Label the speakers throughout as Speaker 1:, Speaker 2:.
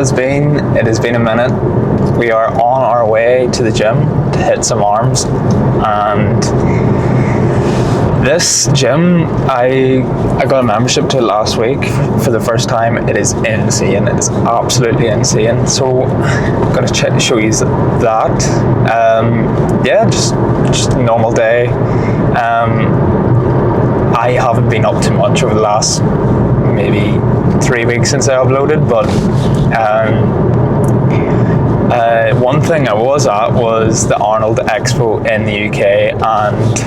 Speaker 1: has been. It has been a minute. We are on our way to the gym to hit some arms, and this gym, I got a membership to it last week for the first time. It is insane. It is absolutely insane. So I'm going to show you that. Yeah, just a normal day. I haven't been up too much over the last maybe 3 weeks since I uploaded, but one thing I was at was the Arnold Expo in the UK, and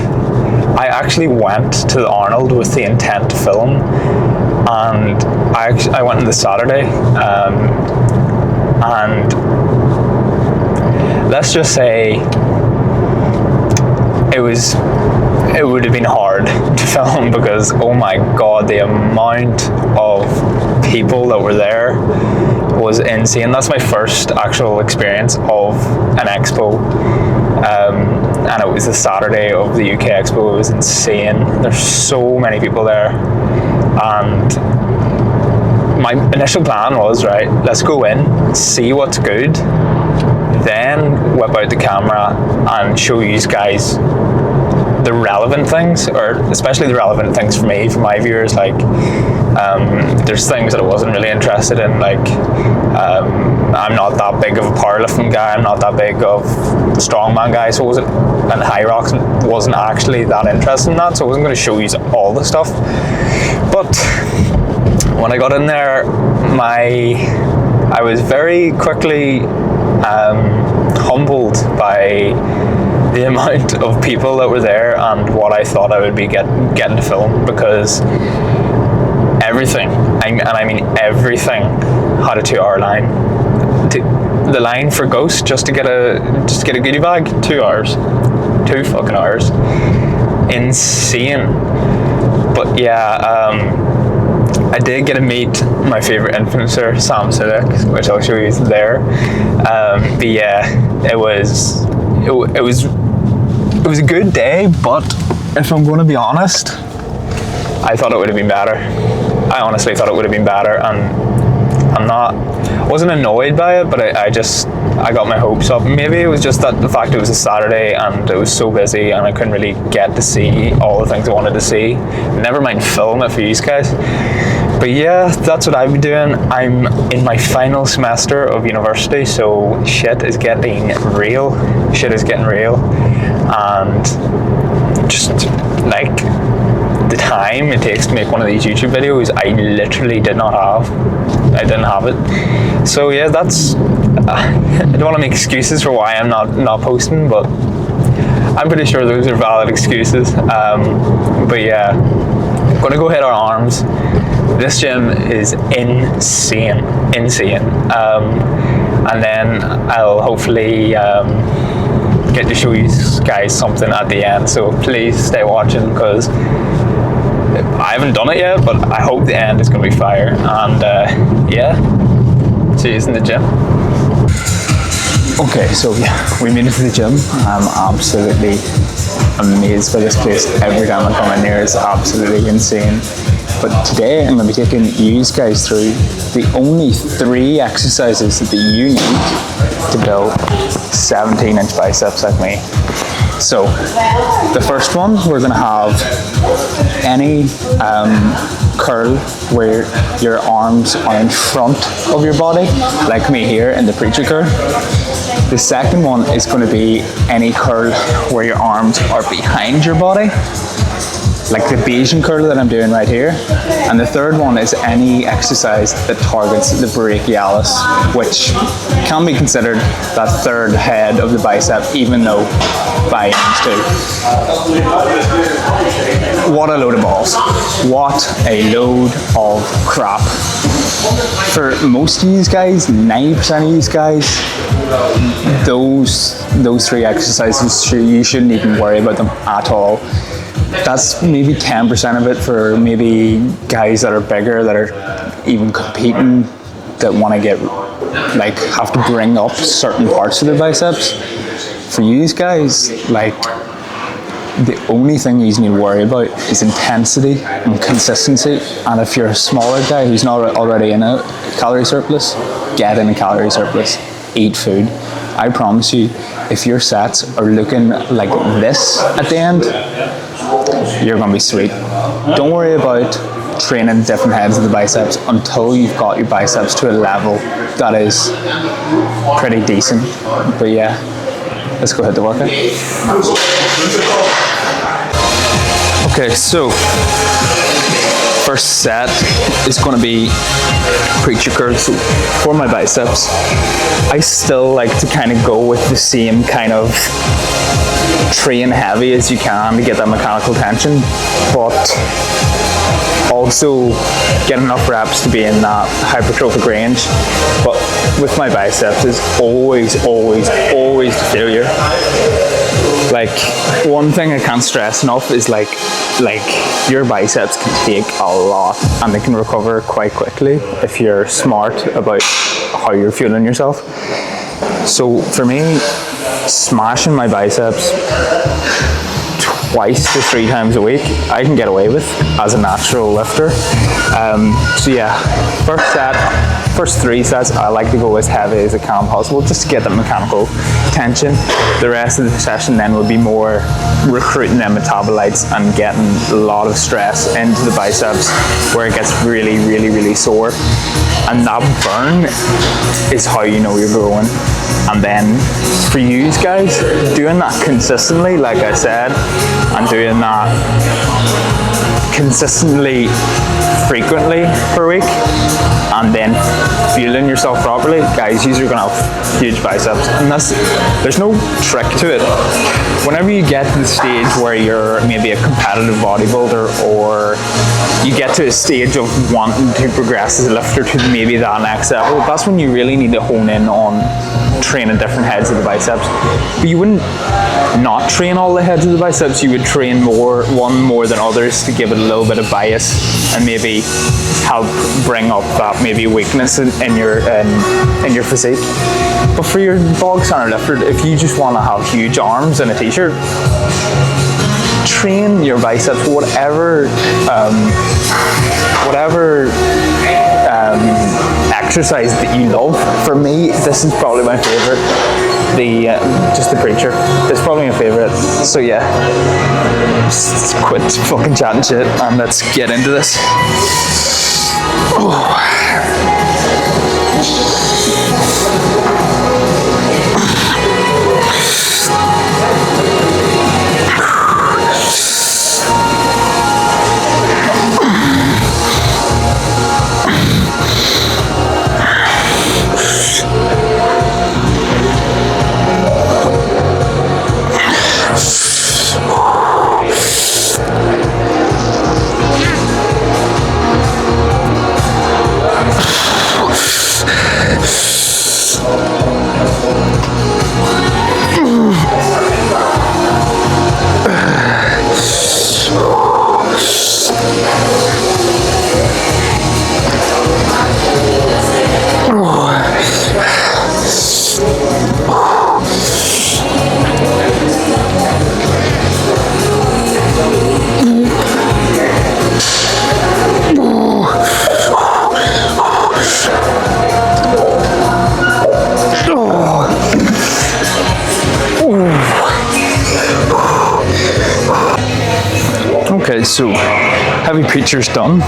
Speaker 1: I actually went to the Arnold with the intent to film, and I went on the Saturday, and let's just say it would have been hard to film because, oh my god, the amount of people that were there was insane. That's my first actual experience of an expo, and it was the Saturday of the UK Expo. It was insane. There's so many people there, and my initial plan was, right, let's go in, see what's good, then whip out the camera and show you guys the relevant things, or especially the relevant things for me, for my viewers. Like there's things that I wasn't really interested in, like I'm not that big of a powerlifting guy, I'm not that big of a strongman guy, so and high rocks wasn't actually that interested in that, so I wasn't going to show you all the stuff. But when I got in there, I was very quickly humbled by the amount of people that were there and what I thought I would be getting to film, because everything, and I mean everything, had a 2 hour line. The line for Ghost just to get a goodie bag, 2 hours, 2 fucking hours, insane. But yeah, I did get to meet my favorite influencer, Sam Sidak, which I'll show you there. But yeah, it was a good day, but if I'm going to be honest, I thought it would have been better. I honestly thought it would have been better, and I wasn't annoyed by it, but I got my hopes up. Maybe it was just that the fact it was a Saturday and it was so busy and I couldn't really get to see all the things I wanted to see. Never mind film it for you guys. But yeah, that's what I've been doing. I'm in my final semester of university, so shit is getting real. And just like the time it takes to make one of these YouTube videos, I literally didn't have it. So yeah, that's I don't want to make excuses for why I'm not posting, but I'm pretty sure those are valid excuses. But yeah, I'm gonna go hit our arms. This gym is insane. And then I'll hopefully get to show you guys something at the end, so please stay watching, because I haven't done it yet, but I hope the end is going to be fire. And yeah, see you in the gym. Okay, so yeah, we made it to the gym. I'm absolutely amazed by this place. Every time I come in here, it's absolutely insane. But today I'm going to be taking you guys through the only 3 exercises that you need to build 17-inch biceps like me. So the first one, we're going to have any curl where your arms are in front of your body, like me here in the preacher curl. The second one is going to be any curl where your arms are behind your body, like the Bayesian curl that I'm doing right here. And the third one is any exercise that targets the brachialis, which can be considered that third head of the bicep, even though biceps too. What a load of balls. What a load of crap. For most of you guys, 90% of you guys, those 3 exercises, you shouldn't even worry about them at all. That's maybe 10% of it for maybe guys that are bigger, that are even competing, that want to get, like, have to bring up certain parts of their biceps. For you guys, like,
Speaker 2: The only thing you need to worry about is intensity and consistency. And if you're a smaller guy who's not already in a calorie surplus, get in a calorie surplus. Eat food. I promise you, if your sets are looking like this at the end, you're going to be sweet. Don't worry about training different heads of the biceps until you've got your biceps to a level that is pretty decent. But yeah, let's go hit the workout. Okay, so first set is going to be preacher curls. So for my biceps, I still like to kind of go with the same kind of train heavy as you can to get that mechanical tension, but also get enough reps to be in that hypertrophic range. But with my biceps, it's always the failure. Like, one thing I can't stress enough is like your biceps can take a lot and they can recover quite quickly if you're smart about how you're fueling yourself. So for me, smashing my biceps twice to 3 times a week, I can get away with as a natural lifter. So yeah, first 3 sets, I like to go as heavy as I can possible, just to get that mechanical tension. The rest of the session then will be more recruiting them metabolites and getting a lot of stress into the biceps where it gets really sore. And that burn is how you know you're growing. And then for you guys, doing that consistently, like I said, and doing that consistently, frequently per week, and then fueling yourself properly, guys, you're gonna have huge biceps. And there's no trick to it. Whenever you get to the stage where you're maybe a competitive bodybuilder, or you get to a stage of wanting to progress as a lifter to maybe that next level, that's when you really need to hone in on training different heads of the biceps. But you wouldn't not train all the heads of the biceps, you would train one more than others to give it a little bit of bias and maybe help bring up that maybe weakness in your physique. But for your bog standard lifter, if you just want to have huge arms in a t-shirt, train your biceps, whatever exercise that you love. For me, this is probably my favorite. Just the preacher. It's probably my favorite. So yeah, just quit fucking chatting shit and let's get into this. Okay, so heavy preacher's done.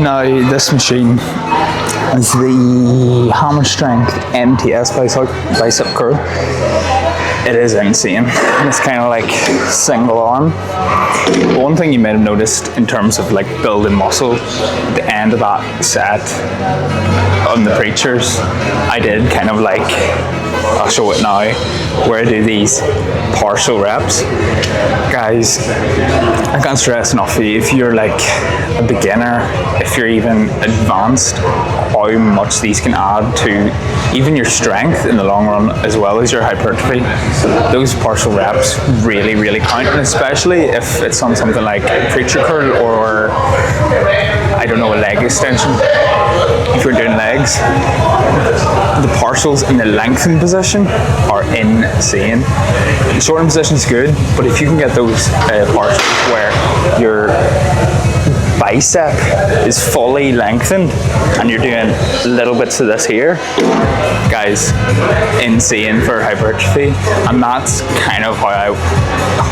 Speaker 2: Now this machine is the hammer strength MTS bicep curl. It is insane. And it's kind of like single arm. One thing you might have noticed in terms of like building muscle, at the end of that set on the preachers, I did kind of like, I'll show it now, where I do these partial reps. Guys, I can't stress enough, if you're like a beginner, if you're even advanced, how much these can add to even your strength in the long run, as well as your hypertrophy. Those partial reps really count, and especially if it's on something like a preacher curl or, I don't know, a leg extension. if you're doing legs, the partials in the lengthened position are insane. The shortened position is good, but if you can get those partials where your bicep is fully lengthened and you're doing little bits of this here, guys, insane for hypertrophy. And that's kind of how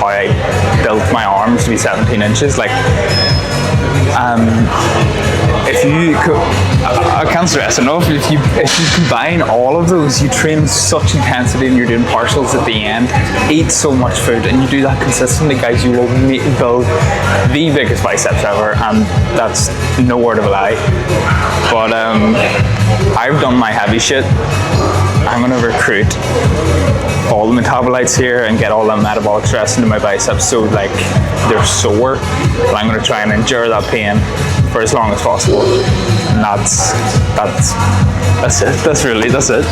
Speaker 2: I built my arms to be 17 inches. Like, if you, I can't stress enough, if you combine all of those, you train such intensity and you're doing partials at the end, eat so much food, and you do that consistently, guys, you will build the biggest biceps ever, and that's no word of a lie. But I've done my heavy shit. I'm going to recruit all the metabolites here and get all that metabolic stress into my biceps, so like they're sore, but I'm going to try and endure that pain for as long as possible. And that's it. That's it.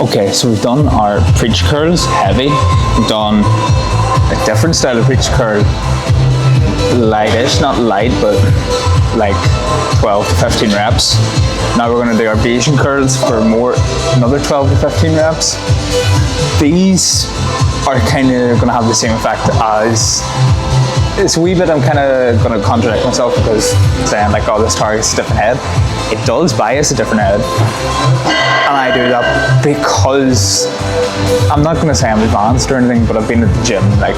Speaker 2: Okay, so we've done our preacher curls, heavy. We've done a different style of preacher curl, lightish, not light, but like 12 to 15 reps. Now we're going to do our Bayesian curls for another 12 to 15 reps. These are kind of going to have the same effect as, it's a wee bit, I'm kind of going to contradict myself because saying like, oh, this targets a different head. It does bias a different head. And I do that because, I'm not going to say I'm advanced or anything, but I've been at the gym like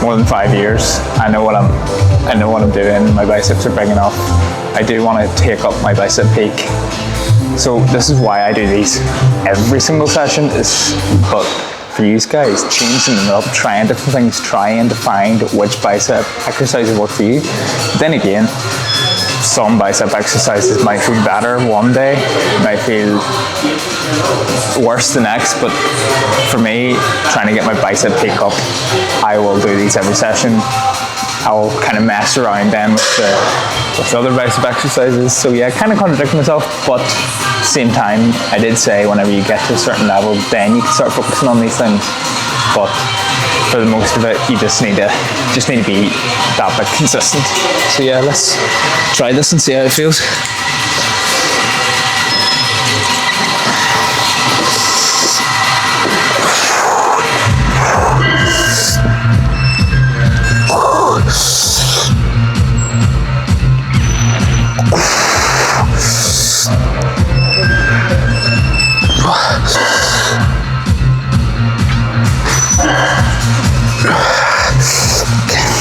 Speaker 2: more than 5 years. I know what I'm doing. My biceps are big enough. I do want to take up my bicep peak. So this is why I do these every single session, but for you guys, changing them up, trying different things, trying to find which bicep exercises work for you. Then again, some bicep exercises might feel better one day, might feel worse the next, but for me, trying to get my bicep peak up, I will do these every session. I'll kind of mess around then with other bicep exercises. So yeah, kind of contradict myself, but same time, I did say whenever you get to a certain level, then you can start focusing on these things. But for the most of it, you just need to be that bit consistent. So yeah, let's try this and see how it feels.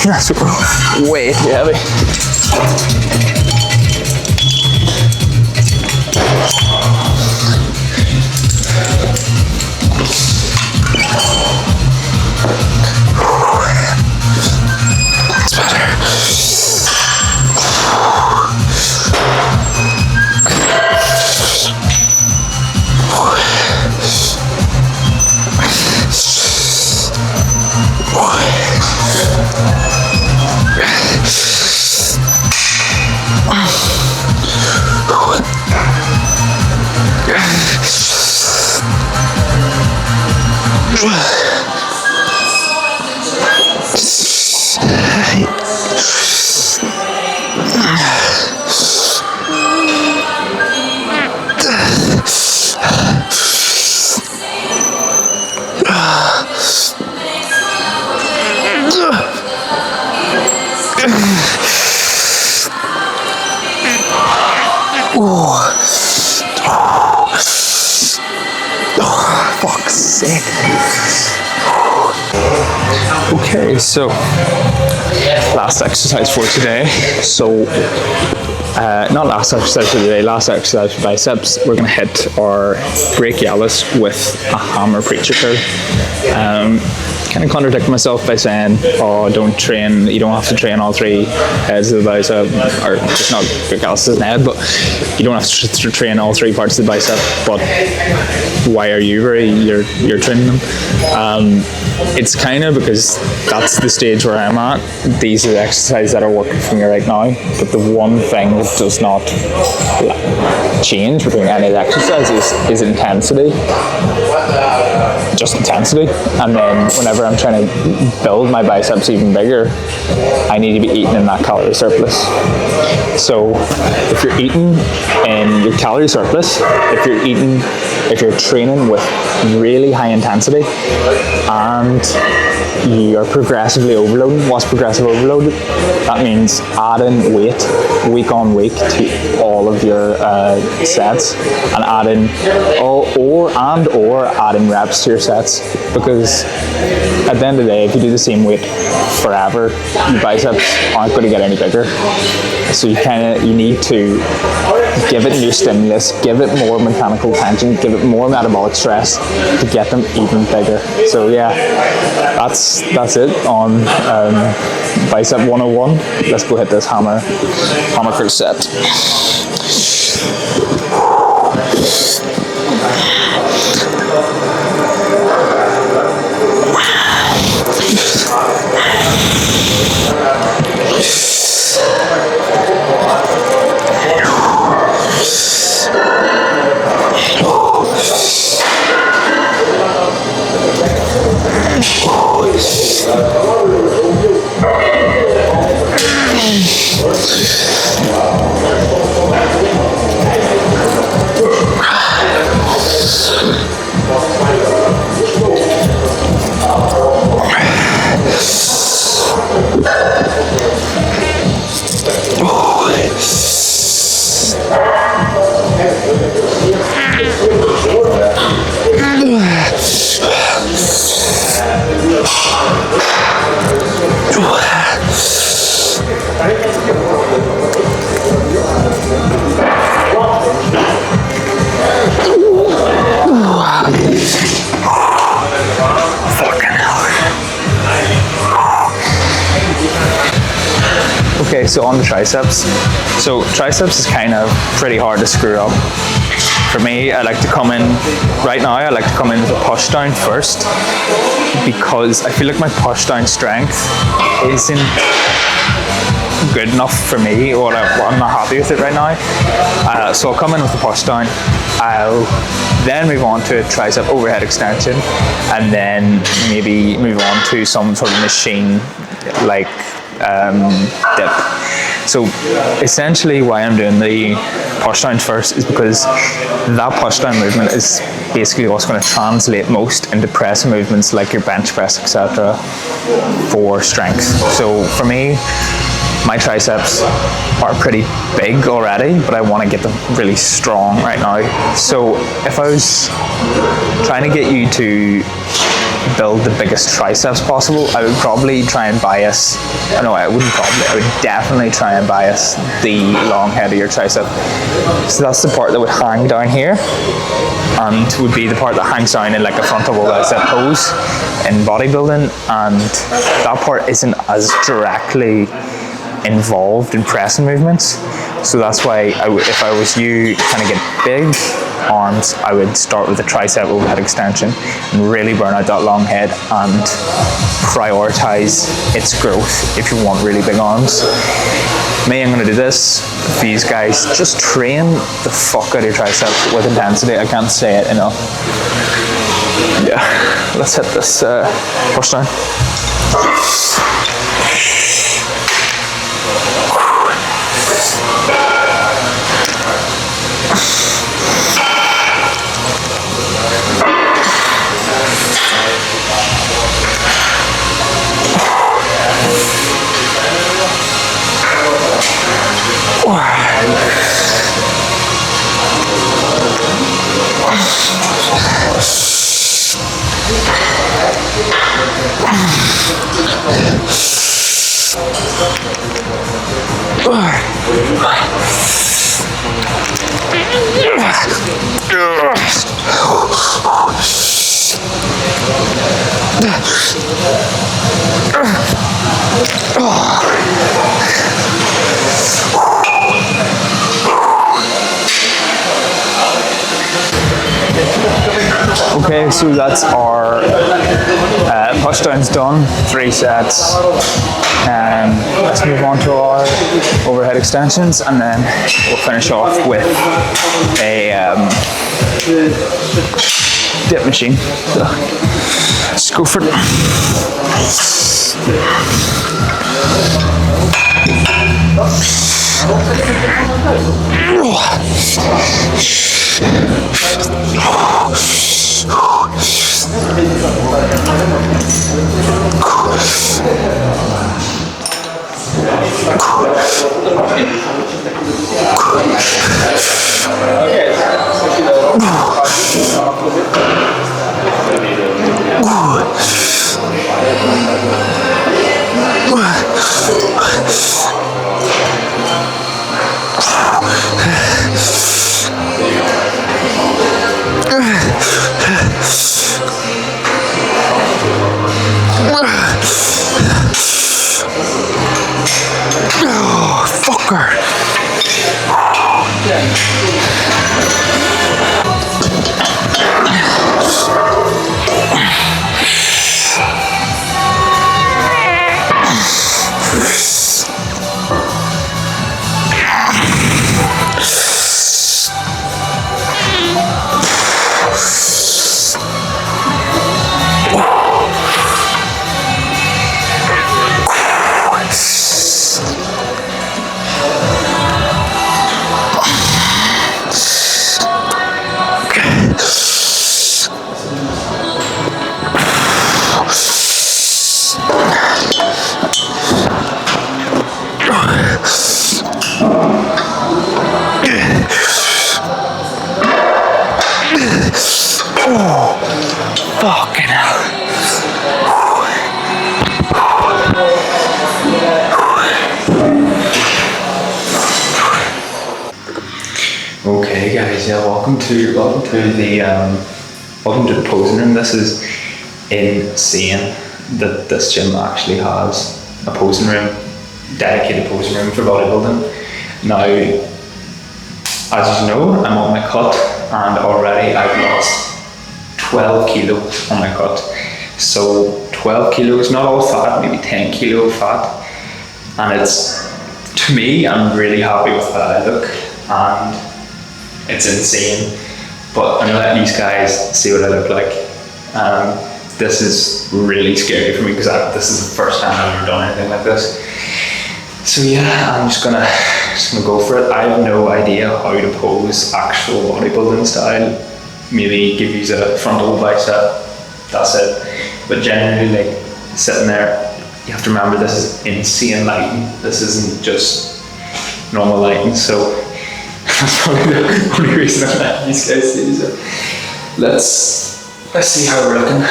Speaker 2: That's way too heavy. That's better. Fuck's sake. Okay, so last exercise for today. So, not last exercise for today, last exercise for biceps. We're going to hit our brachialis with a hammer preacher curl. Kind of contradict myself by saying, oh, you don't have to train all three heads of the bicep, or just not brachialis is an head, but you don't have to train all three parts of the bicep. But why are you're training them? It's kind of because that's the stage where I'm at. These are the exercises that are working for me right now, but the one thing that does not change between any of the exercises is intensity. Just intensity. And then whenever I'm trying to build my biceps even bigger, I need to be eating in that calorie surplus. So if you're eating in your calorie surplus, if you're training with really high intensity and you are progressively overloading. What's progressive overload? That means adding weight week on week to all of your sets, and adding or adding reps to your sets. Because at the end of the day, if you do the same weight forever, your biceps aren't going to get any bigger. So you need to give it new stimulus, give it more mechanical tension, give it more metabolic stress to get them even bigger. So yeah, that's it on bicep 101. Let's go hit this hammer curl set. Okay, so on the triceps. So triceps is kind of pretty hard to screw up. For me, I like to come in with a push down first, because I feel like my push down strength isn't good enough for me, or I'm not happy with it right now. So I'll come in with the push down. I'll then move on to a tricep overhead extension, and then maybe move on to some sort of machine like dip. So essentially why I'm doing the push down first is because that push down movement is basically what's going to translate most into press movements like your bench press, etc., for strength. So for me, my triceps are pretty big already, but I want to get them really strong right now. So if I was trying to get you to build the biggest triceps possible, I would probably try and bias, I would definitely try and bias the long head of your tricep. So that's the part that would hang down here, and would be the part that hangs down in like a frontal bicep pose in bodybuilding, and that part isn't as directly involved in pressing movements. So that's why if I was you trying to get big arms, I would start with a tricep overhead extension and really burn out that long head and prioritize its growth if you want really big arms. Me, I'm going to do this. For these guys, just train the fuck out of your tricep with intensity. I can't say it enough. Yeah, let's hit this push down. Okay, so that's our push downs done, 3 sets. Let's move on to our overhead extensions, and then we'll finish off with a dip machine. So, let's go for it. Fucking hell. Okay guys, yeah, welcome to the posing room. This is insane that this gym actually has a posing room, dedicated posing room for bodybuilding. Now, as you know, I'm on my cut, and already I've lost 12 kilos on my cut. So 12 kilos, not all fat, maybe 10 kilo fat. And it's, to me, I'm really happy with how I look, and it's insane. But I'm gonna let these guys see what I look like. This is really scary for me because this is the first time I've ever done anything like this. So yeah, I'm just gonna go for it. I have no idea how to pose actual bodybuilding style. Maybe give you a frontal bicep, that's it. But generally, like, sitting there, you have to remember this is insane lighting. This isn't just normal lighting, so that's probably the only reason I'm letting these guys see. So let's see how we're looking.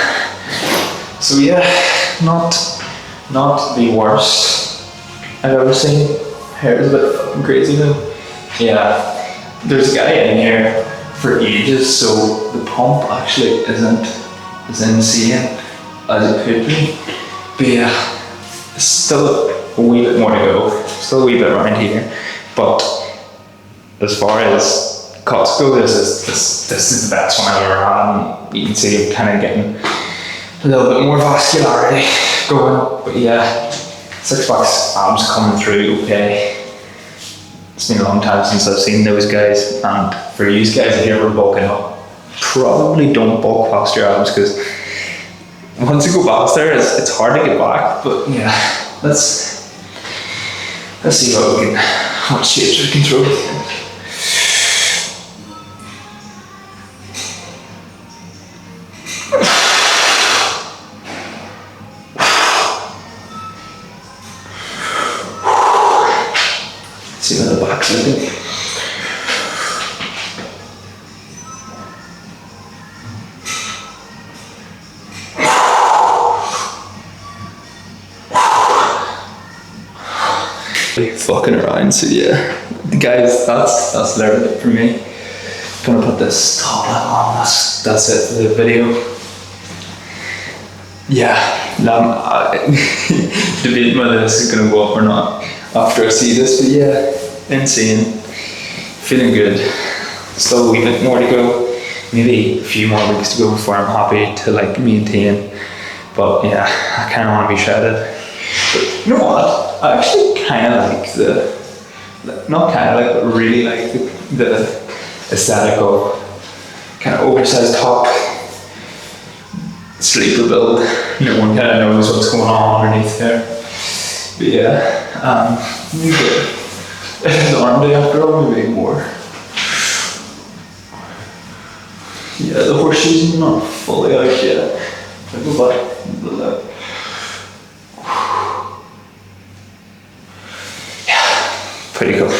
Speaker 2: So yeah, not the worst I've ever seen. Hair is a bit fucking crazy though. Yeah, there's a guy in here for ages, so the pump actually isn't as insane as it could be. But yeah, still a wee bit more to go. Still a wee bit around here. But as far as cuts go, this is the best one I've ever had. You can see I'm kind of getting a little bit more vascularity going. But yeah, 6 bucks abs coming through okay. It's been a long time since I've seen those guys, and for you guys here we're bulking up, probably don't bulk past your abs, because once you go past there, it's hard to get back. But yeah, let's see what shapes we can throw. See how the back's looking. fucking around. So yeah, guys, that's literally it for me. Gonna put this top lip on. That's it for the video. Yeah, debating whether this is gonna go up or not after I see this, but yeah, insane. Feeling good. Still a wee bit more to go. Maybe a few more weeks to go before I'm happy to like maintain. But yeah, I kind of want to be shredded. But you know what? I actually kind of like not kind of like, but really like the aesthetic of kind of oversized top, sleeper build. No one kind of knows what's going on underneath there. But yeah, maybe the arm day after all, maybe more. Yeah, the horseshoes are not fully out yet. I go back. Yeah, pretty cool.